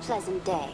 pleasant day.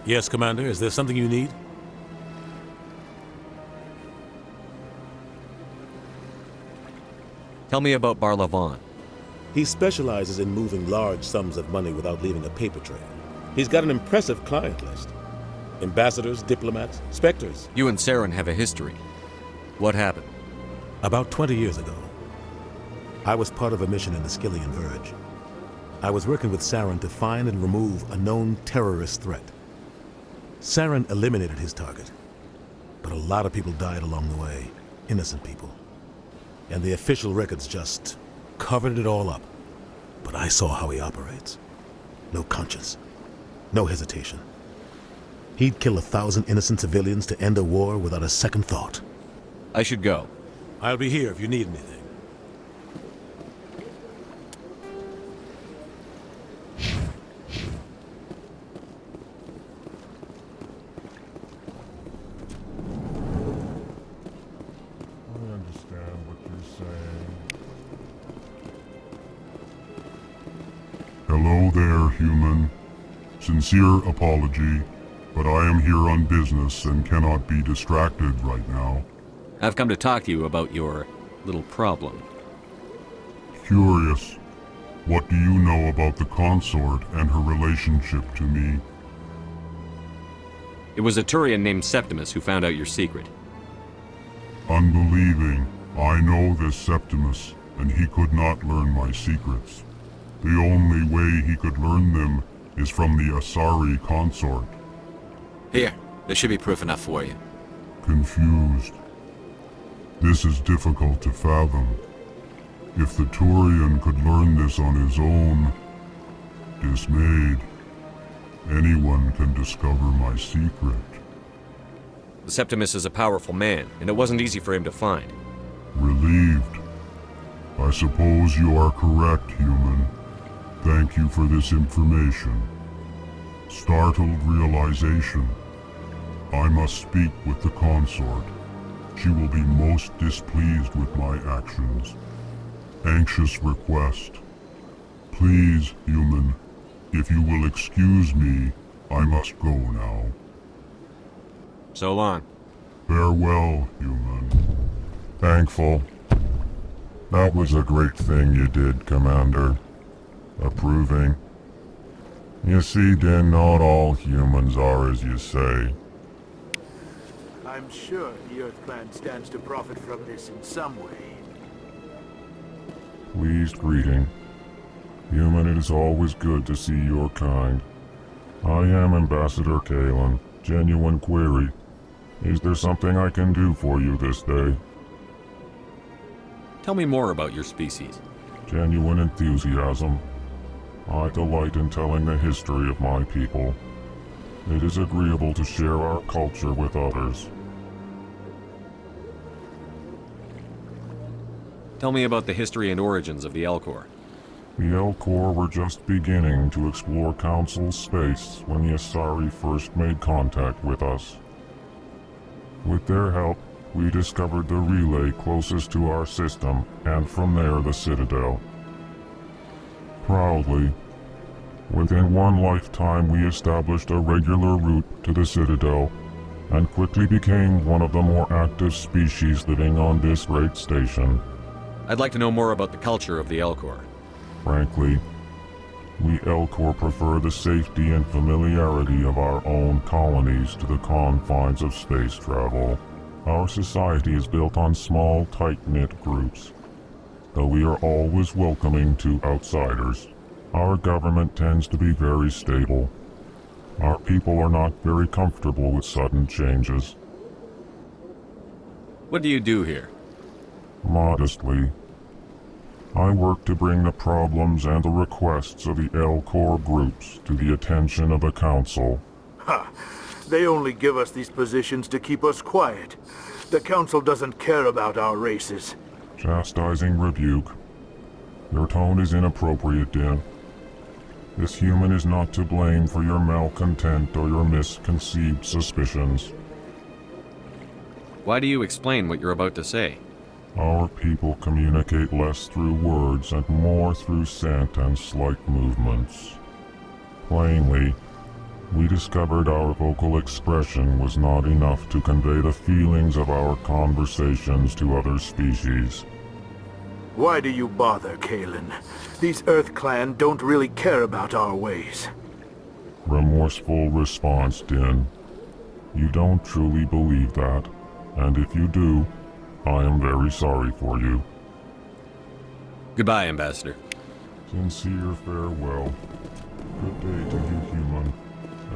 Yes, Commander. Is there something you need? Tell me about Barlavan. He specializes in moving large sums of money without leaving a paper trail. He's got an impressive client list. Ambassadors, diplomats, specters. You and Saren have a history. What happened? About 20 years ago, I was part of a mission in the Skyllian Verge. I was working with Saren to find and remove a known terrorist threat. Saren eliminated his target, but a lot of people died along the way, innocent people. And the official records just covered it all up. But I saw how he operates. No conscience, no hesitation. He'd kill 1,000 innocent civilians to end a war without a second thought. I should go. I'll be here if you need anything. Hello there, human. Sincere apology, but I am here on business and cannot be distracted right now. I've come to talk to you about your little problem. Curious. What do you know about the consort and her relationship to me? It was a Turian named Septimus who found out your secret. Unbelieving. I know this Septimus, and he could not learn my secrets. The only way he could learn them is from the Asari consort. Here, there should be proof enough for you. Confused. This is difficult to fathom. If the Turian could learn this on his own, dismayed, anyone can discover my secret. The Septimus is a powerful man, and it wasn't easy for him to find. Relieved. I suppose you are correct, human. Thank you for this information. Startled realization. I must speak with the consort. She will be most displeased with my actions. Anxious request. Please, human, if you will excuse me, I must go now. So long. Farewell, human. Thankful. That was a great thing you did, Commander. Approving. You see, Din, not all humans are as you say. I'm sure the Earth Clan stands to profit from this in some way. Pleased greeting. Human, it is always good to see your kind. I am Ambassador Kalen. Genuine query. Is there something I can do for you this day? Tell me more about your species. Genuine enthusiasm. I delight in telling the history of my people. It is agreeable to share our culture with others. Tell me about the history and origins of the Elcor. The Elcor were just beginning to explore Council space when the Asari first made contact with us. With their help, we discovered the relay closest to our system, and from there the Citadel. Proudly, within one lifetime we established a regular route to the Citadel, and quickly became one of the more active species living on this great station. I'd like to know more about the culture of the Elcor. Frankly, we Elcor prefer the safety and familiarity of our own colonies to the confines of space travel. Our society is built on small, tight-knit groups, though we are always welcoming to outsiders. Our government tends to be very stable. Our people are not very comfortable with sudden changes. What do you do here? Modestly, I work to bring the problems and the requests of the Elcor groups to the attention of the Council. Ha! They only give us these positions to keep us quiet. The Council doesn't care about our races. Chastising rebuke. Your tone is inappropriate, Din. This human is not to blame for your malcontent or your misconceived suspicions. Why do you explain what you're about to say? Our people communicate less through words and more through scent and slight movements. Plainly, we discovered our vocal expression was not enough to convey the feelings of our conversations to other species. Why do you bother, Kalen? These Earth Clan don't really care about our ways. Remorseful response, Din. You don't truly believe that, and if you do, I am very sorry for you. Goodbye, Ambassador. Sincere farewell. Good day to you, human.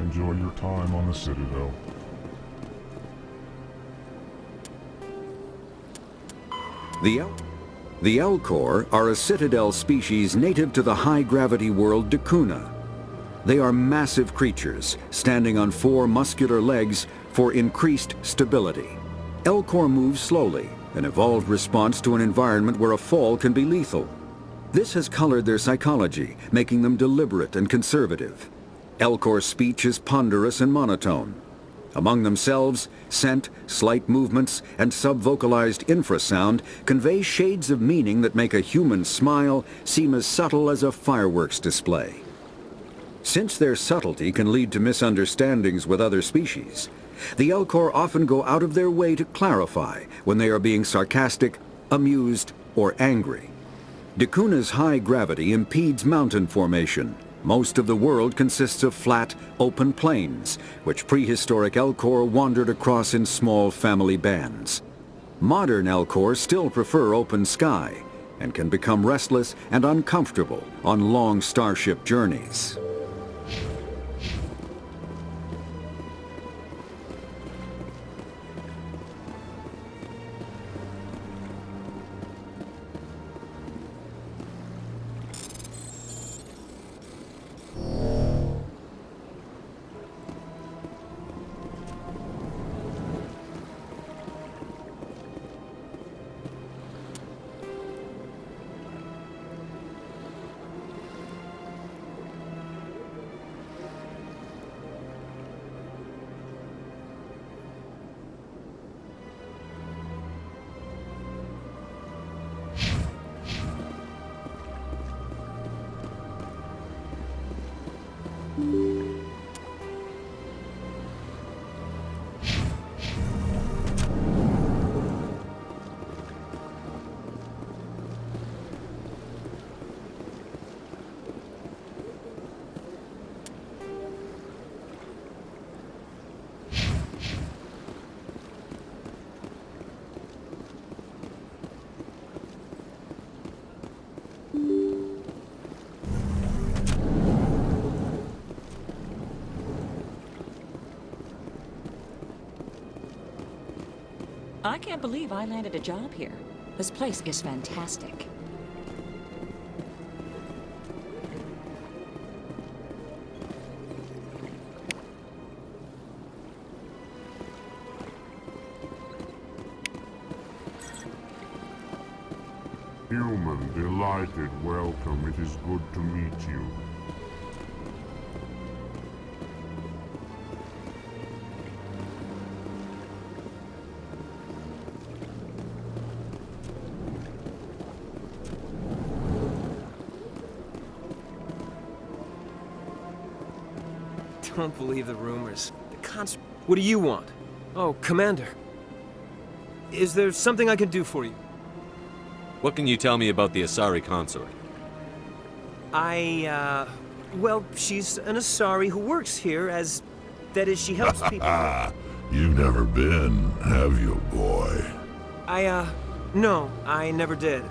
Enjoy your time on the Citadel. The Elcor are a Citadel species native to the high-gravity world Dakuna. They are massive creatures, standing on 4 muscular legs for increased stability. Elcor move slowly, an evolved response to an environment where a fall can be lethal. This has colored their psychology, making them deliberate and conservative. Elcor's speech is ponderous and monotone. Among themselves, scent, slight movements, and subvocalized infrasound convey shades of meaning that make a human smile seem as subtle as a fireworks display. Since their subtlety can lead to misunderstandings with other species, the Elcor often go out of their way to clarify when they are being sarcastic, amused, or angry. Dakuna's high gravity impedes mountain formation. Most of the world consists of flat, open plains, which prehistoric Elcor wandered across in small family bands. Modern Elcor still prefer open sky, and can become restless and uncomfortable on long starship journeys. I can't believe I landed a job here. This place is fantastic. Human, delighted, welcome. It is good to meet you. Don't believe the rumors. What do you want? Oh, Commander. Is there something I can do for you? What can you tell me about the Asari consort? Well, she's an Asari who works here as... That is, she helps people... You've never been, have you, boy? No, I never did.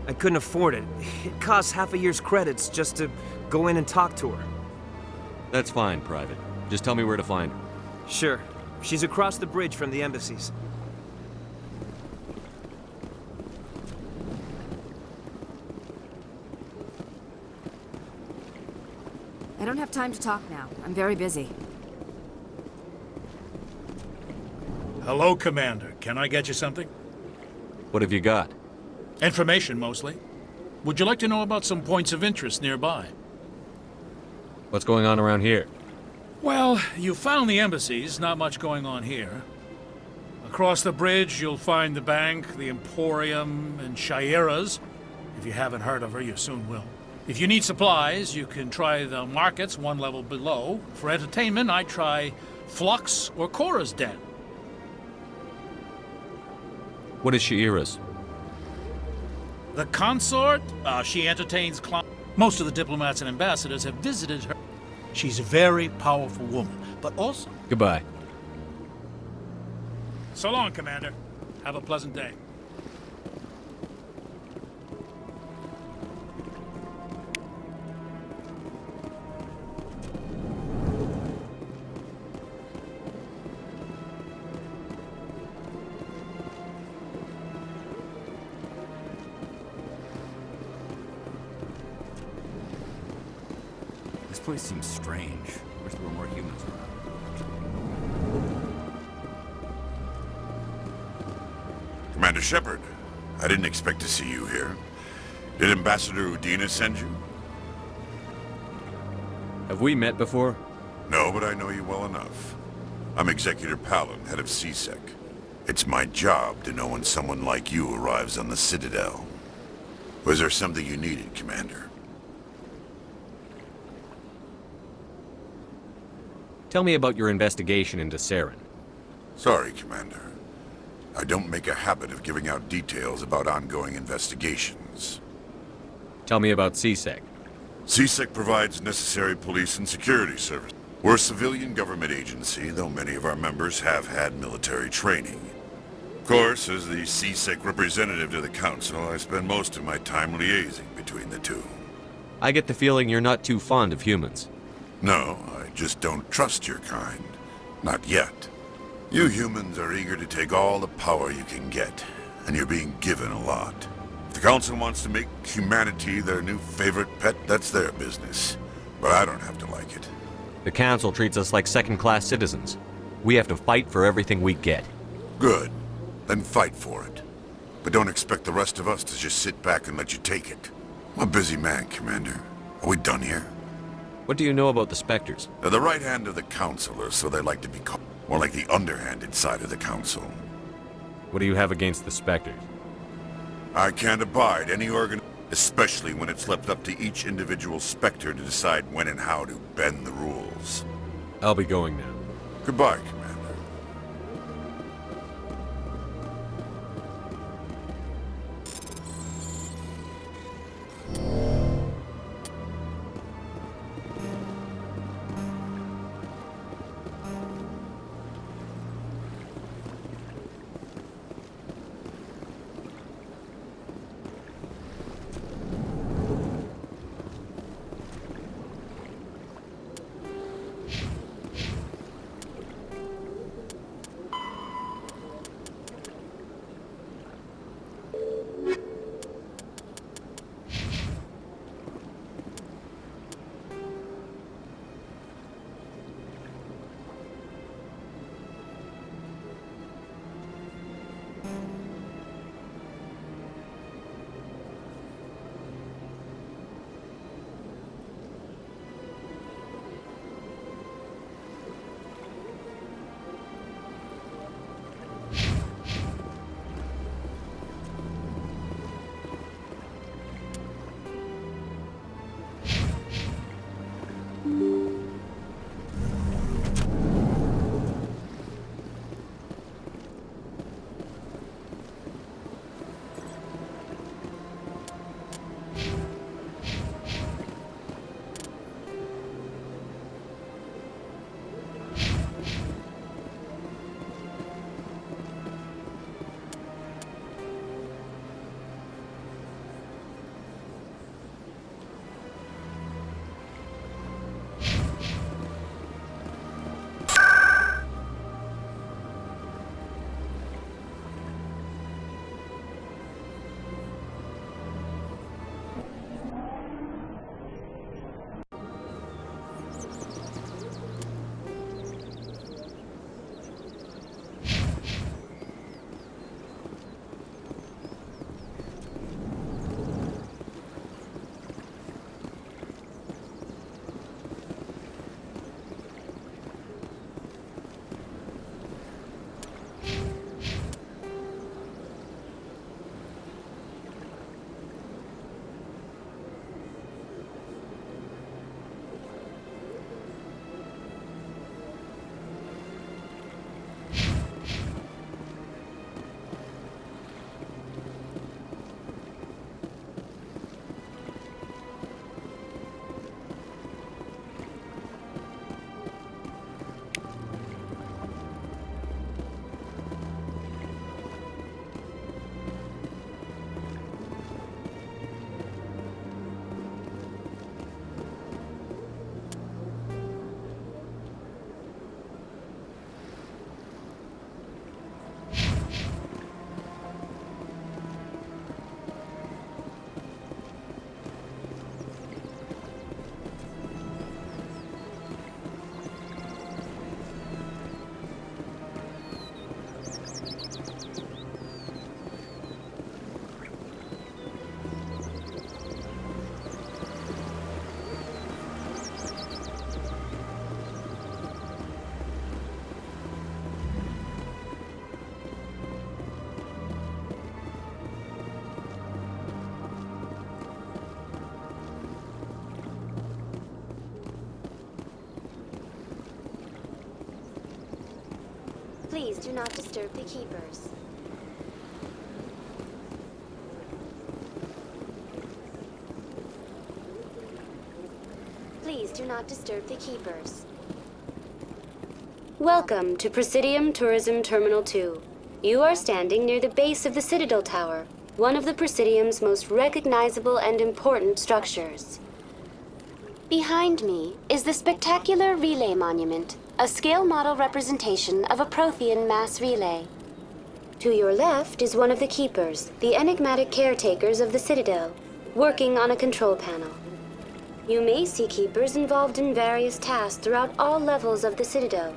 I couldn't afford it. It costs half a year's credits just to go in and talk to her. That's fine, Private. Just tell me where to find her. Sure. She's across the bridge from the embassies. I don't have time to talk now. I'm very busy. Hello, Commander. Can I get you something? What have you got? Information, mostly. Would you like to know about some points of interest nearby? What's going on around here? Well, you found the embassies. Not much going on here. Across the bridge, you'll find the bank, the Emporium, and Shaira's. If you haven't heard of her, you soon will. If you need supplies, you can try the markets one level below. For entertainment, I'd try Flux or Cora's Den. What is Shaira's? The consort? She entertains most of the diplomats and ambassadors have visited her. She's a very powerful woman, but also... Goodbye. So long, Commander. Have a pleasant day. This place seems strange. Wish there were more humans around. Commander Shepard, I didn't expect to see you here. Did Ambassador Udina send you? Have we met before? No, but I know you well enough. I'm Executor Palin, head of CSEC. It's my job to know when someone like you arrives on the Citadel. Was there something you needed, Commander? Tell me about your investigation into Saren. Sorry, Commander. I don't make a habit of giving out details about ongoing investigations. Tell me about CSEC. CSEC provides necessary police and security service. We're a civilian government agency, though many of our members have had military training. Of course, as the CSEC representative to the Council, I spend most of my time liaising between the two. I get the feeling you're not too fond of humans. No, I just don't trust your kind. Not yet. You humans are eager to take all the power you can get, and you're being given a lot. If the Council wants to make humanity their new favorite pet, that's their business. But I don't have to like it. The Council treats us like second-class citizens. We have to fight for everything we get. Good. Then fight for it. But don't expect the rest of us to just sit back and let you take it. I'm a busy man, Commander. Are we done here? What do you know about the Spectres? They're the right hand of the Council, or so they like to be called. More like the underhanded side of the Council. What do you have against the Spectres? I can't abide any especially when it's left up to each individual Spectre to decide when and how to bend the rules. I'll be going now. Goodbye, Commander. Please do not disturb the keepers. Please do not disturb the keepers. Welcome to Presidium Tourism Terminal 2. You are standing near the base of the Citadel Tower, one of the Presidium's most recognizable and important structures. Behind me is the spectacular Relay Monument, a scale model representation of a Prothean mass relay. To your left is one of the Keepers, the enigmatic caretakers of the Citadel, working on a control panel. You may see Keepers involved in various tasks throughout all levels of the Citadel.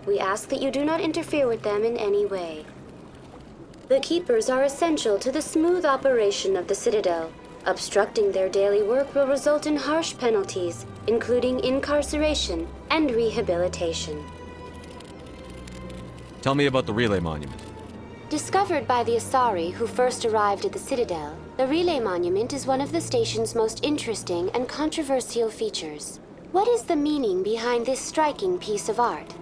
We ask that you do not interfere with them in any way. The Keepers are essential to the smooth operation of the Citadel. Obstructing their daily work will result in harsh penalties, including incarceration and rehabilitation. Tell me about the Relay Monument. Discovered by the Asari who first arrived at the Citadel, the Relay Monument is one of the station's most interesting and controversial features. What is the meaning behind this striking piece of art?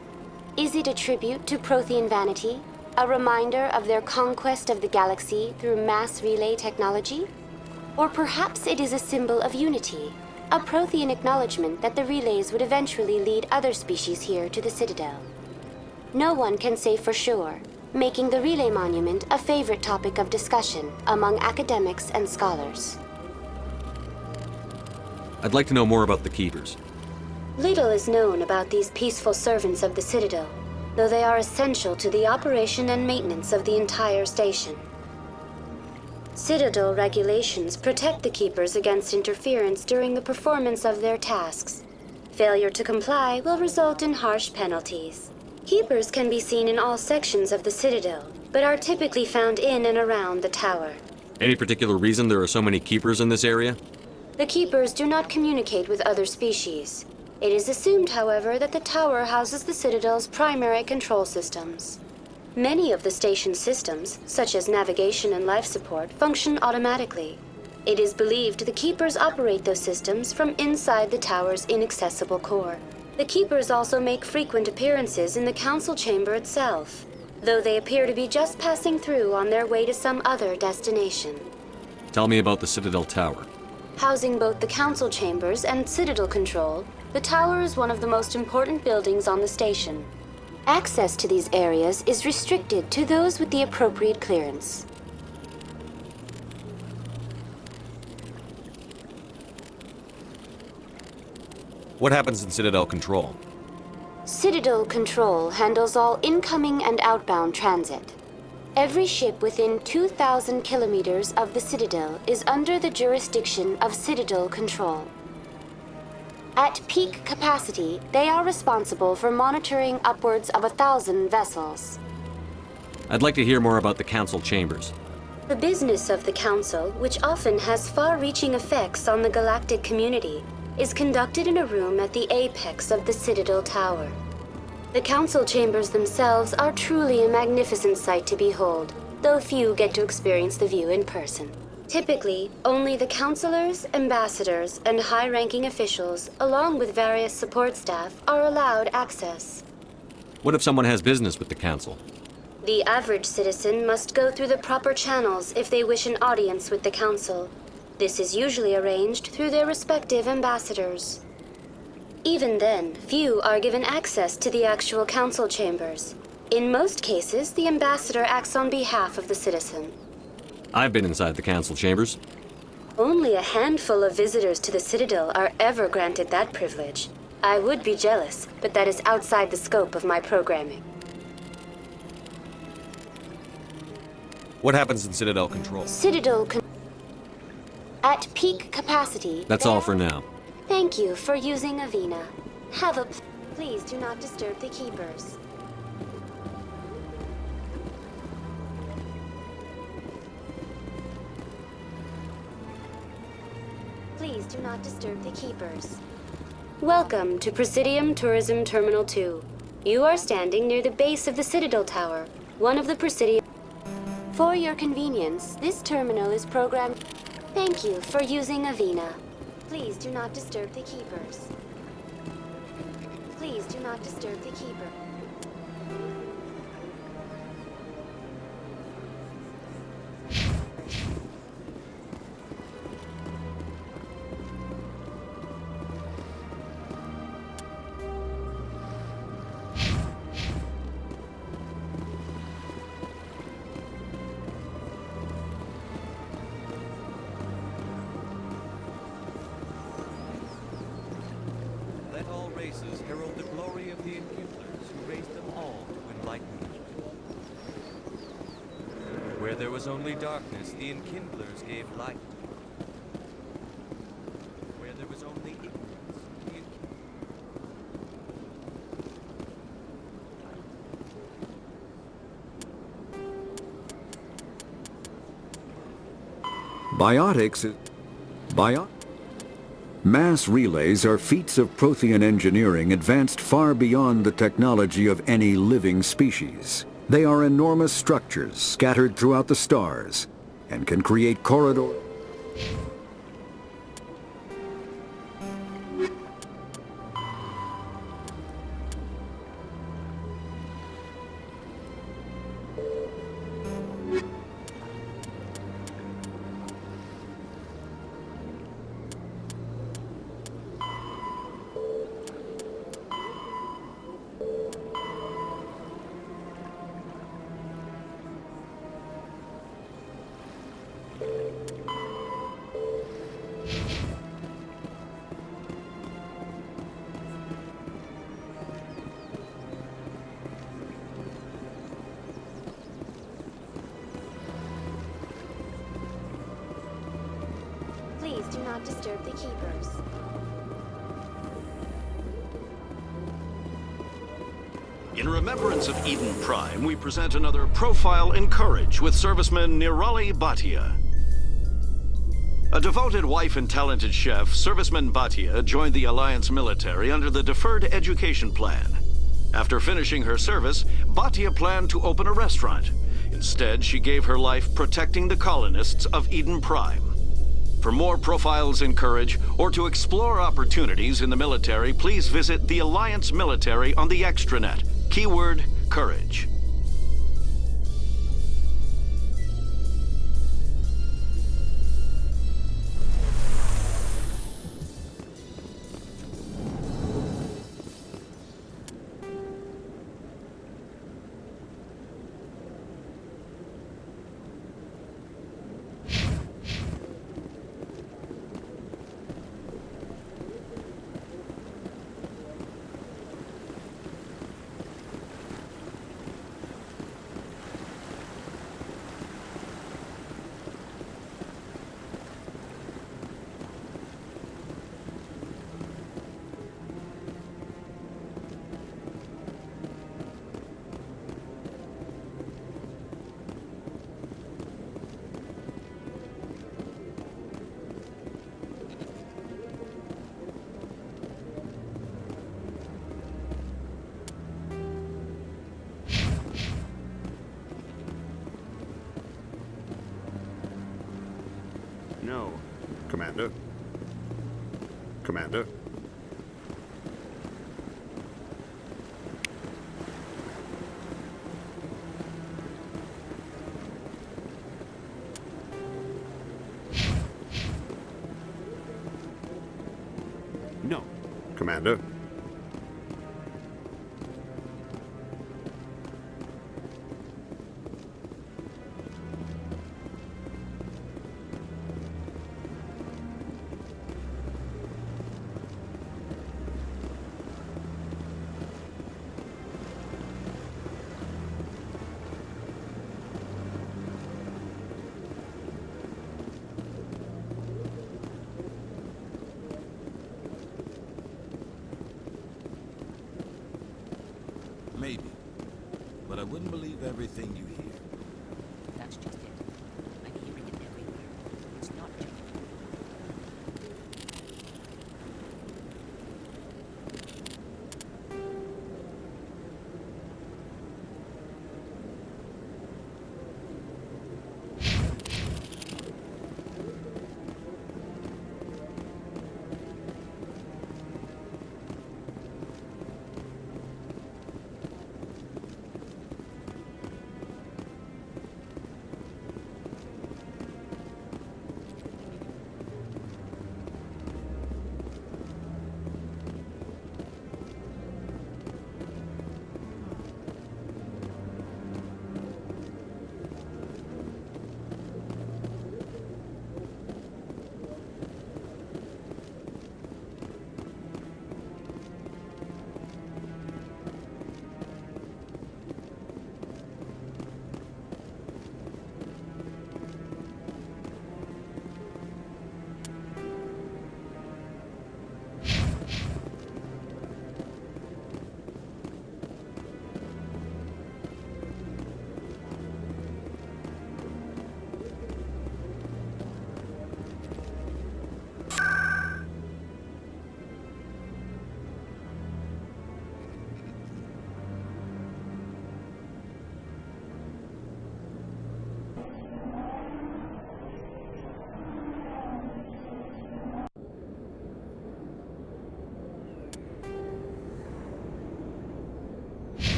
Is it a tribute to Prothean vanity? A reminder of their conquest of the galaxy through mass relay technology? Or perhaps it is a symbol of unity, a Prothean acknowledgement that the relays would eventually lead other species here to the Citadel. No one can say for sure, making the Relay Monument a favorite topic of discussion among academics and scholars. I'd like to know more about the Keepers. Little is known about these peaceful servants of the Citadel, though they are essential to the operation and maintenance of the entire station. Citadel regulations protect the Keepers against interference during the performance of their tasks. Failure to comply will result in harsh penalties. Keepers can be seen in all sections of the Citadel, but are typically found in and around the tower. Any particular reason there are so many Keepers in this area? The Keepers do not communicate with other species. It is assumed, however, that the tower houses the Citadel's primary control systems. Many of the station's systems, such as navigation and life support, function automatically. It is believed the Keepers operate those systems from inside the tower's inaccessible core. The Keepers also make frequent appearances in the Council Chamber itself, though they appear to be just passing through on their way to some other destination. Tell me about the Citadel Tower. Housing both the Council Chambers and Citadel Control, the tower is one of the most important buildings on the station. Access to these areas is restricted to those with the appropriate clearance. What happens in Citadel Control? Citadel Control handles all incoming and outbound transit. Every ship within 2,000 kilometers of the Citadel is under the jurisdiction of Citadel Control. At peak capacity, they are responsible for monitoring upwards of 1,000 vessels. I'd like to hear more about the Council Chambers. The business of the Council, which often has far-reaching effects on the galactic community, is conducted in a room at the apex of the Citadel Tower. The Council Chambers themselves are truly a magnificent sight to behold, though few get to experience the view in person. Typically, only the councilors, ambassadors, and high-ranking officials, along with various support staff, are allowed access. What if someone has business with the Council? The average citizen must go through the proper channels if they wish an audience with the Council. This is usually arranged through their respective ambassadors. Even then, few are given access to the actual Council Chambers. In most cases, the ambassador acts on behalf of the citizen. I've been inside the Council Chambers. Only a handful of visitors to the Citadel are ever granted that privilege. I would be jealous, but that is outside the scope of my programming. What happens in Citadel Control? At peak capacity... That's all for now. Thank you for using Avina. Please do not disturb the Keepers. Please do not disturb the Keepers. Welcome to Presidium Tourism Terminal 2. You are standing near the base of the Citadel Tower, one of the Presidium... For your convenience, this terminal is programmed... Thank you for using Avina. Please do not disturb the Keepers. Please do not disturb the Keeper. faces herald the glory of the Enkindlers who raised them all to enlightenment. Where there was only darkness, the Enkindlers gave light. Where there was only ignorance, the Mass relays are feats of Prothean engineering advanced far beyond the technology of any living species. They are enormous structures scattered throughout the stars and can create corridors. Please do not disturb the keepers. In remembrance of Eden Prime, we present another Profile in Courage with serviceman Nirali Bhatia. A devoted wife and talented chef, Serviceman Bhatia joined the Alliance military under the Deferred Education Plan. After finishing her service, Bhatia planned to open a restaurant. Instead, she gave her life protecting the colonists of Eden Prime. For more Profiles in Courage, or to explore opportunities in the military, please visit the Alliance Military on the extranet. Keyword, Courage. No. Commander? Commander? No. Commander? Maybe. But I wouldn't believe everything you hear. That's just it. I'm hearing it everywhere. It's not genuine.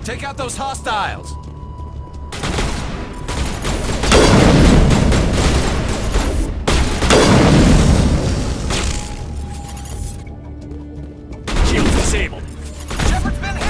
Take out those hostiles! Shields disabled. Shepard's been hit!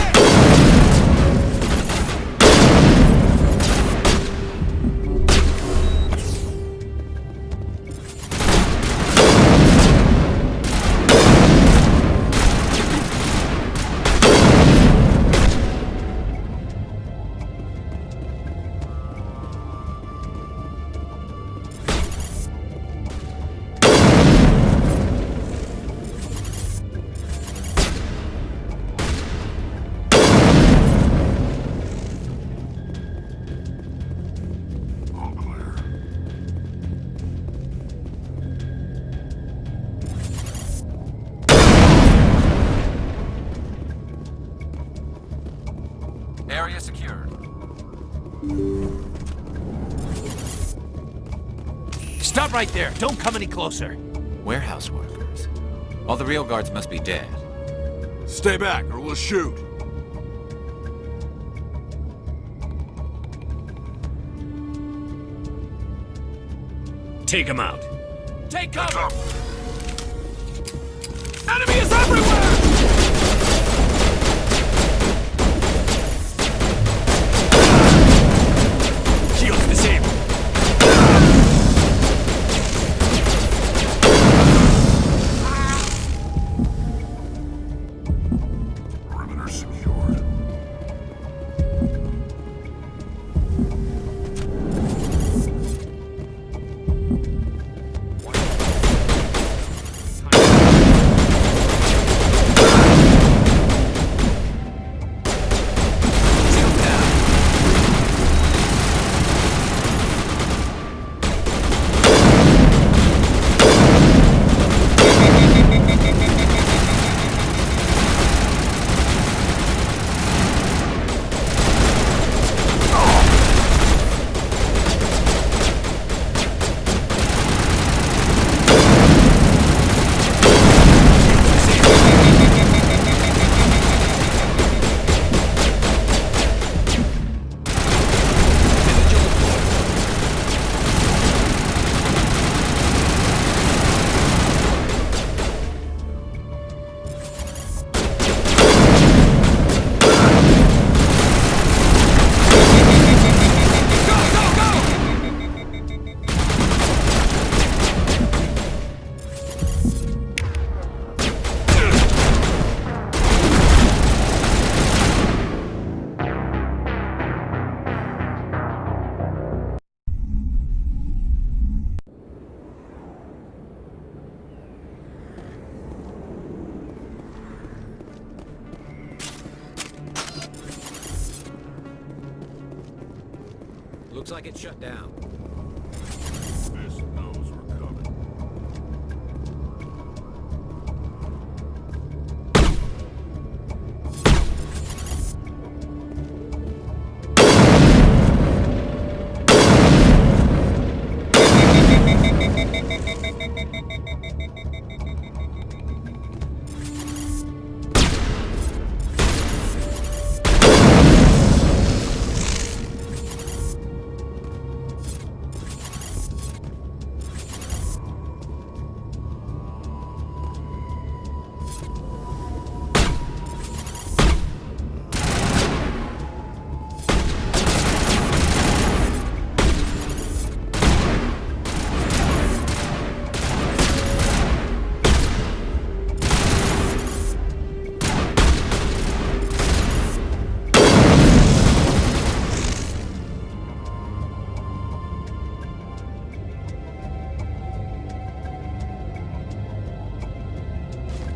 Area secured. Stop right there! Don't come any closer! Warehouse workers. All the real guards must be dead. Stay back, or we'll shoot. Take him out. Take cover! Enemy is everywhere! Shields disabled. Perimeter secured. Looks like it's shut down. This knows we're coming.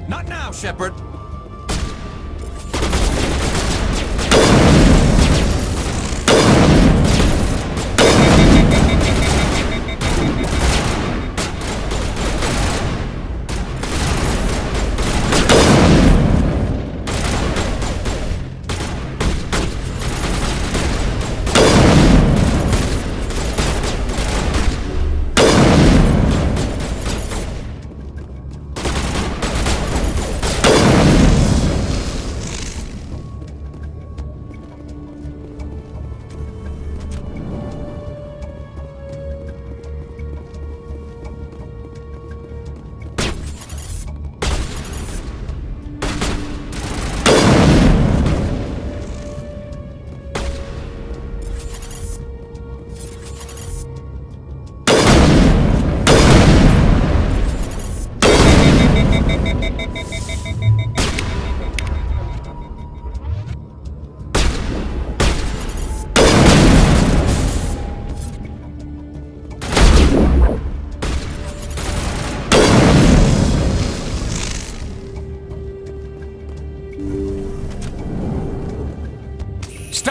Not now, Shepard!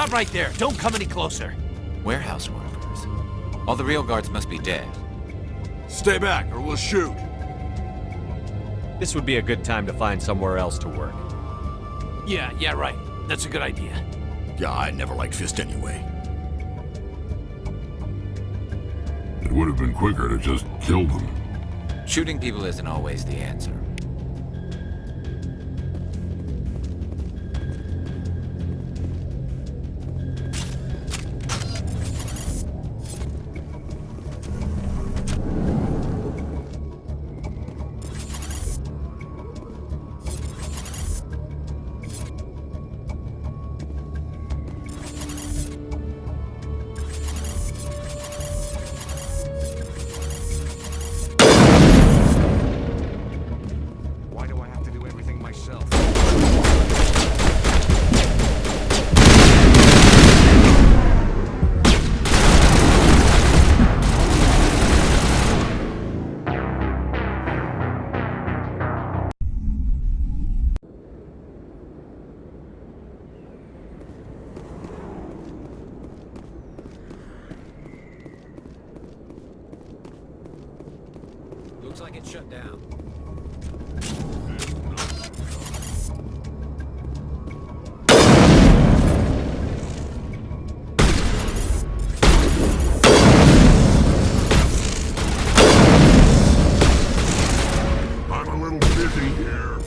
Stop right there! Don't come any closer! Warehouse workers. All the real guards must be dead. Stay back, or we'll shoot. This would be a good time to find somewhere else to work. Yeah, right. That's a good idea. Yeah, I never liked Fist anyway. It would have been quicker to just kill them. Shooting people isn't always the answer. Looks like it's shut down. I'm a little busy here.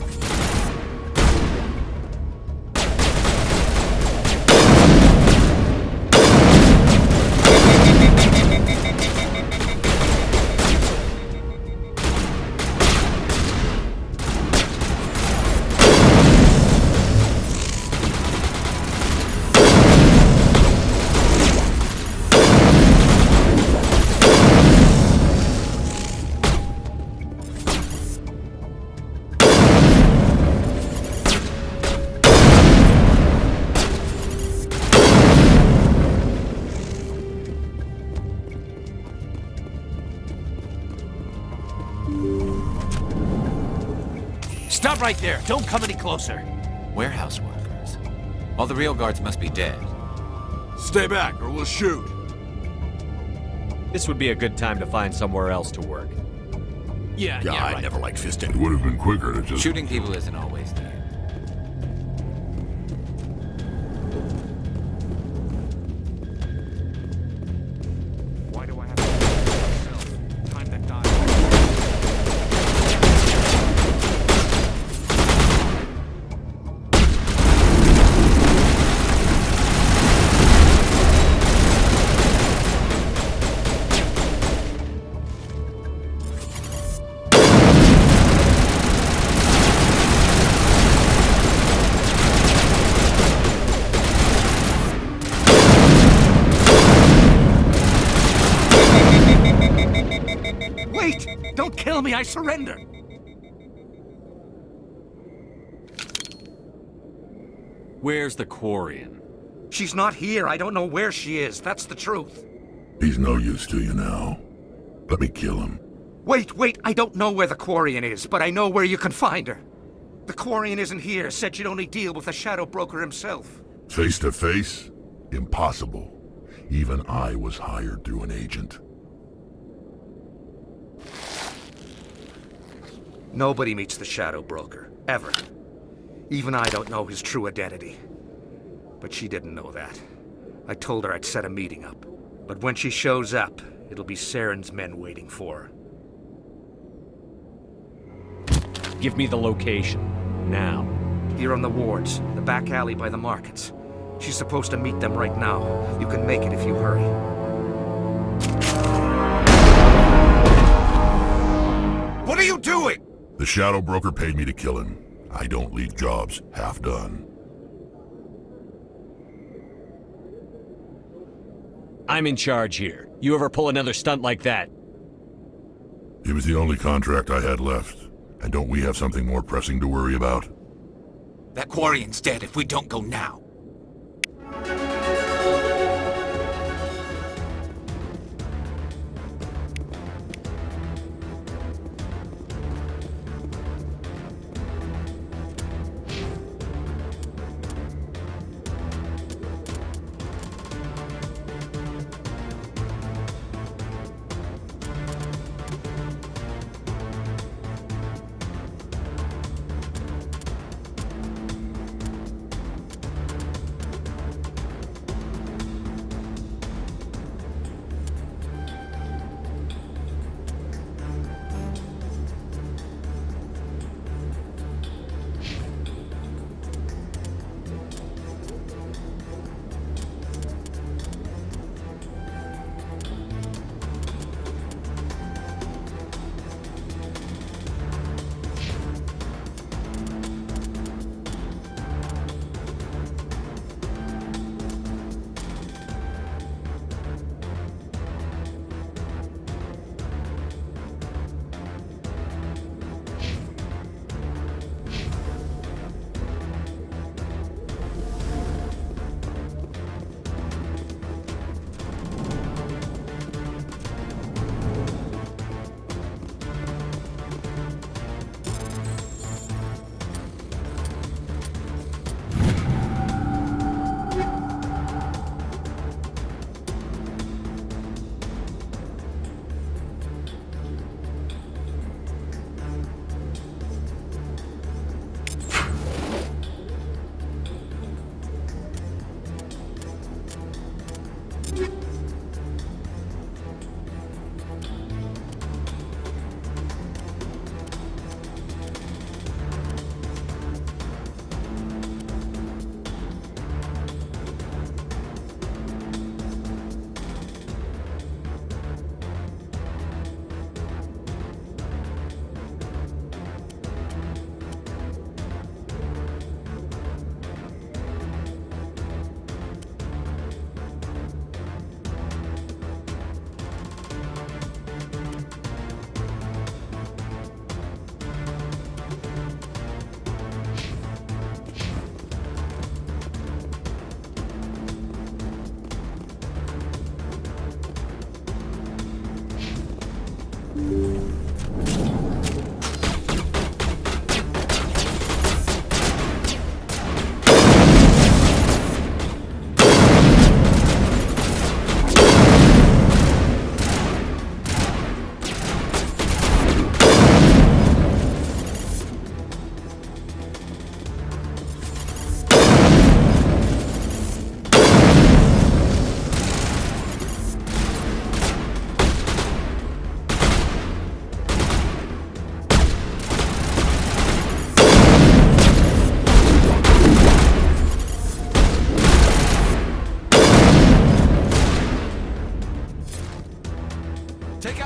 Stop right there! Don't come any closer! Warehouse workers. All the real guards must be dead. Stay back, or we'll shoot. This would be a good time to find somewhere else to work. Yeah, I right. never liked Fist It anyway. would have been quicker to just... Shooting people isn't always the answer. Why do I have to do it myself? Time to die. Wait! Don't kill me! I surrender! Where's the Quarian? She's not here. I don't know where she is. That's the truth. He's no use to you now. Let me kill him. Wait! I don't know where the Quarian is, but I know where you can find her. The Quarian isn't here. Said you'd only deal with the Shadow Broker himself. Face to face? Impossible. Even I was hired through an agent. Nobody meets the Shadow Broker. Ever. Even I don't know his true identity. But she didn't know that. I told her I'd set a meeting up. But when she shows up, it'll be Saren's men waiting for her. Give me the location. Now. Here on the wards, the back alley by the markets. She's supposed to meet them right now. You can make it if you hurry. What are you doing? The Shadow Broker paid me to kill him. I don't leave jobs half done. I'm in charge here. You ever pull another stunt like that? It was the only contract I had left. And don't we have something more pressing to worry about? That Quarian's dead if we don't go now.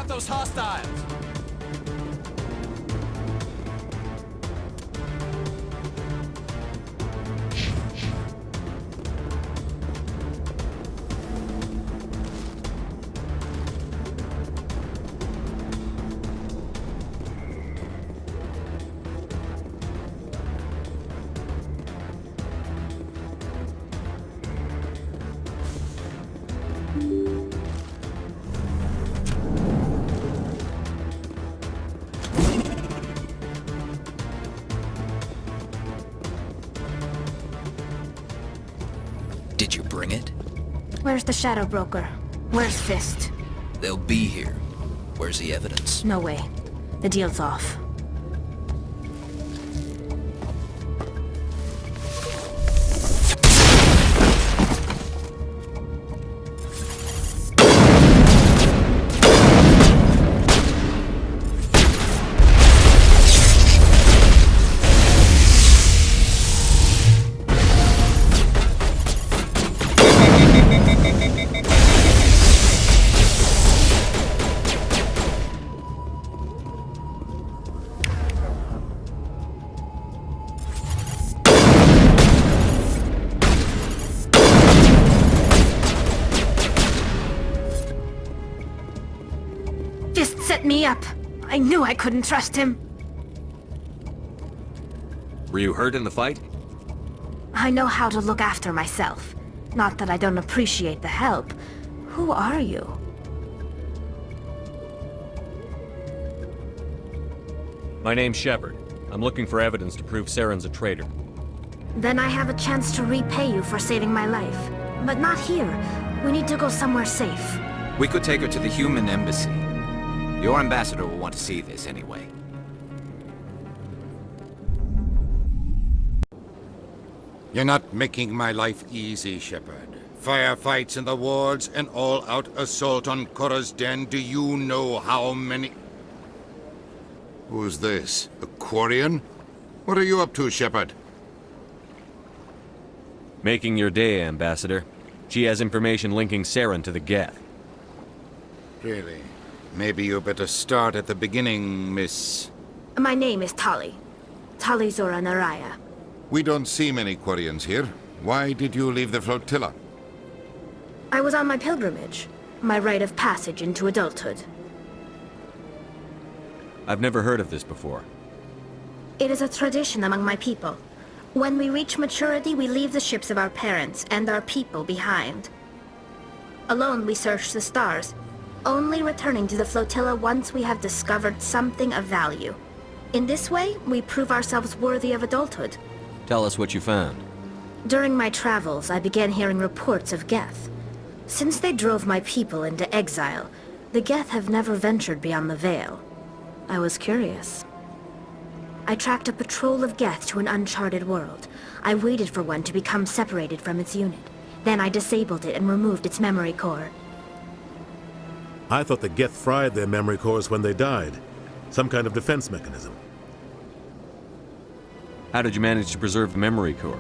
off those hostiles! Did you bring it? Where's the Shadow Broker? Where's Fist? They'll be here. Where's the evidence? No way. The deal's off. Fist set me up. I knew I couldn't trust him. Were you hurt in the fight? I know how to look after myself. Not that I don't appreciate the help. Who are you? My name's Shepard. I'm looking for evidence to prove Saren's a traitor. Then I have a chance to repay you for saving my life. But not here. We need to go somewhere safe. We could take her to the human embassy. Your ambassador will want to see this anyway. You're not making my life easy, Shepard. Firefights in the wards, an all-out assault on Korra's den. Do you know how many... Who's this? A Quarian? What are you up to, Shepard? Making your day, Ambassador. She has information linking Saren to the Geth. Really? Maybe you better start at the beginning, Miss... My name is Tali. Tali Zora Naraya. We don't see many Quarians here. Why did you leave the flotilla? I was on my pilgrimage. My rite of passage into adulthood. I've never heard of this before. It is a tradition among my people. When we reach maturity, we leave the ships of our parents and our people behind. Alone, we search the stars, only returning to the flotilla once we have discovered something of value. In this way, we prove ourselves worthy of adulthood. Tell us what you found. During my travels, I began hearing reports of Geth. Since they drove my people into exile, the Geth have never ventured beyond the Veil. I was curious. I tracked a patrol of Geth to an uncharted world. I waited for one to become separated from its unit. Then I disabled it and removed its memory core. I thought the Geth fried their memory cores when they died. Some kind of defense mechanism. How did you manage to preserve the memory core?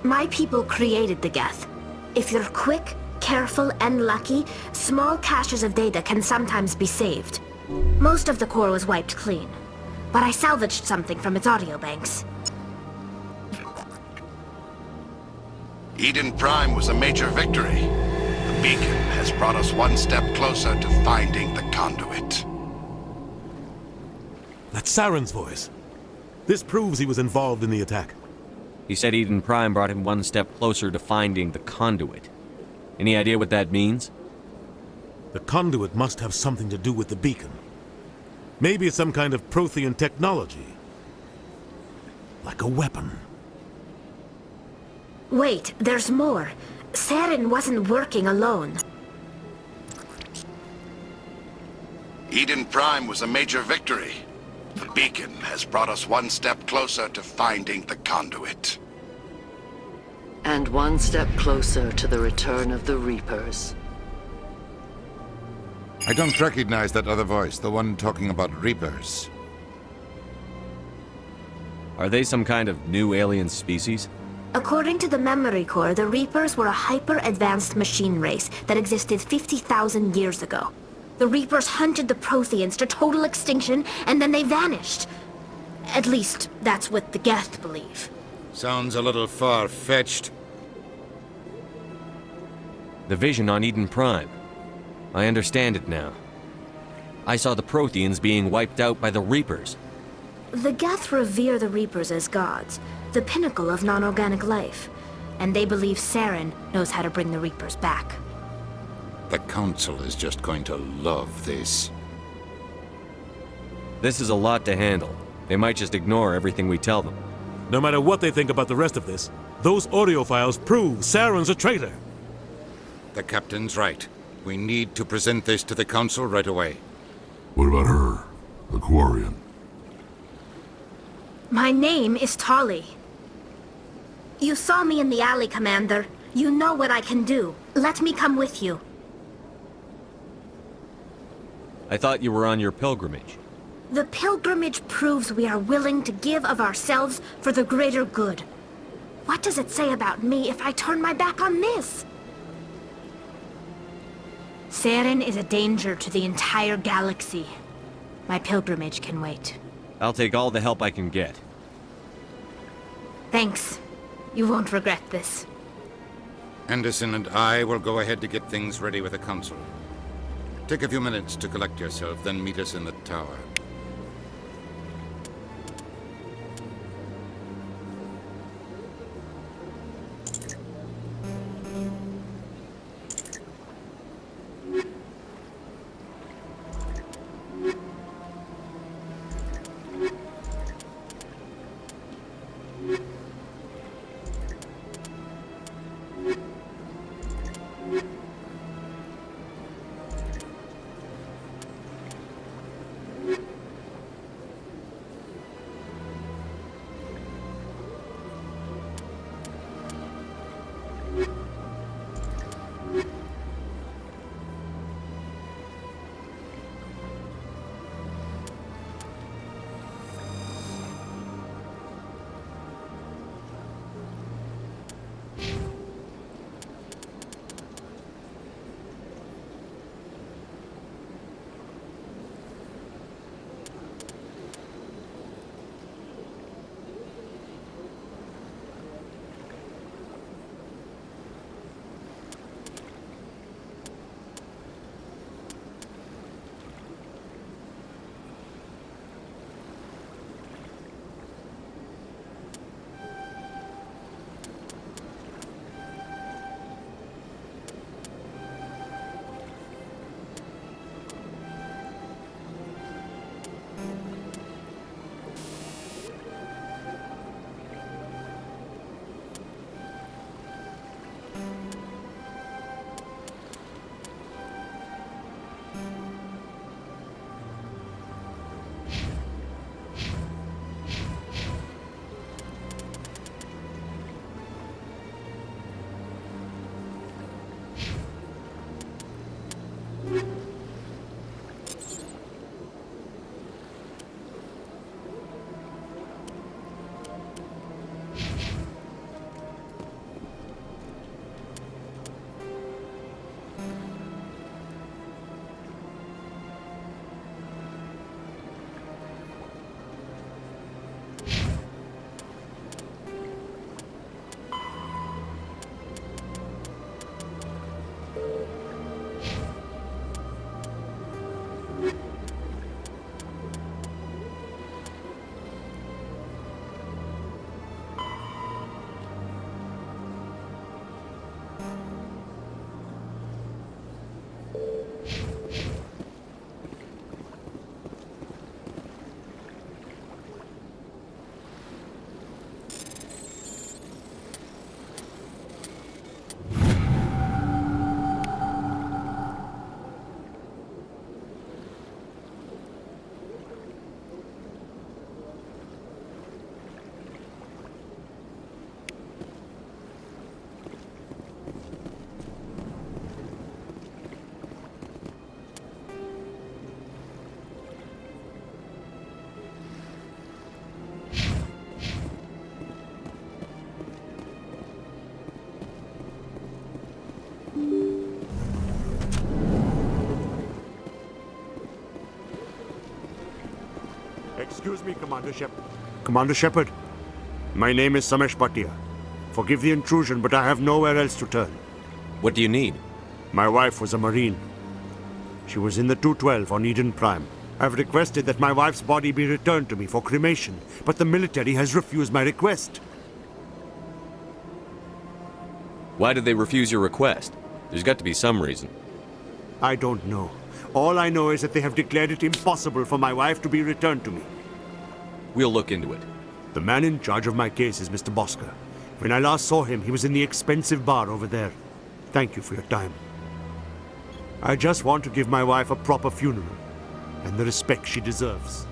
My people created the Geth. If you're quick, careful, and lucky, small caches of data can sometimes be saved. Most of the core was wiped clean, but I salvaged something from its audio banks. Eden Prime was a major victory. The beacon has brought us one step closer to finding the conduit. That's Saren's voice. This proves he was involved in the attack. He said Eden Prime brought him one step closer to finding the conduit. Any idea what that means? The conduit must have something to do with the beacon. Maybe it's some kind of Prothean technology. Like a weapon. Wait, there's more. Saren wasn't working alone. Eden Prime was a major victory. The beacon has brought us one step closer to finding the conduit. And one step closer to the return of the Reapers. I don't recognize that other voice, the one talking about Reapers. Are they some kind of new alien species? According to the memory core, the Reapers were a hyper-advanced machine race that existed 50,000 years ago. The Reapers hunted the Protheans to total extinction, and then they vanished. At least, that's what the Geth believe. Sounds a little far-fetched. The vision on Eden Prime. I understand it now. I saw the Protheans being wiped out by the Reapers. The Geth revere the Reapers as gods, the pinnacle of non-organic life. And they believe Saren knows how to bring the Reapers back. The Council is just going to love this. This is a lot to handle. They might just ignore everything we tell them. No matter what they think about the rest of this, those audio files prove Saren's a traitor. The Captain's right. We need to present this to the Council right away. What about her, the Quarian? My name is Tali. You saw me in the alley, Commander. You know what I can do. Let me come with you. I thought you were on your pilgrimage. The pilgrimage proves we are willing to give of ourselves for the greater good. What does it say about me if I turn my back on this? Saren is a danger to the entire galaxy. My pilgrimage can wait. I'll take all the help I can get. Thanks. You won't regret this. Anderson and I will go ahead to get things ready with the Council. Take a few minutes to collect yourself, then meet us in the tower. Excuse me, Commander Shepard. Commander Shepard, my name is Samesh Bhatia. Forgive the intrusion, but I have nowhere else to turn. What do you need? My wife was a Marine. She was in the 212 on Eden Prime. I've requested that my wife's body be returned to me for cremation, but the military has refused my request. Why did they refuse your request? There's got to be some reason. I don't know. All I know is that they have declared it impossible for my wife to be returned to me. We'll look into it. The man in charge of my case is Mr. Bosker. When I last saw him, he was in the expensive bar over there. Thank you for your time. I just want to give my wife a proper funeral and the respect she deserves.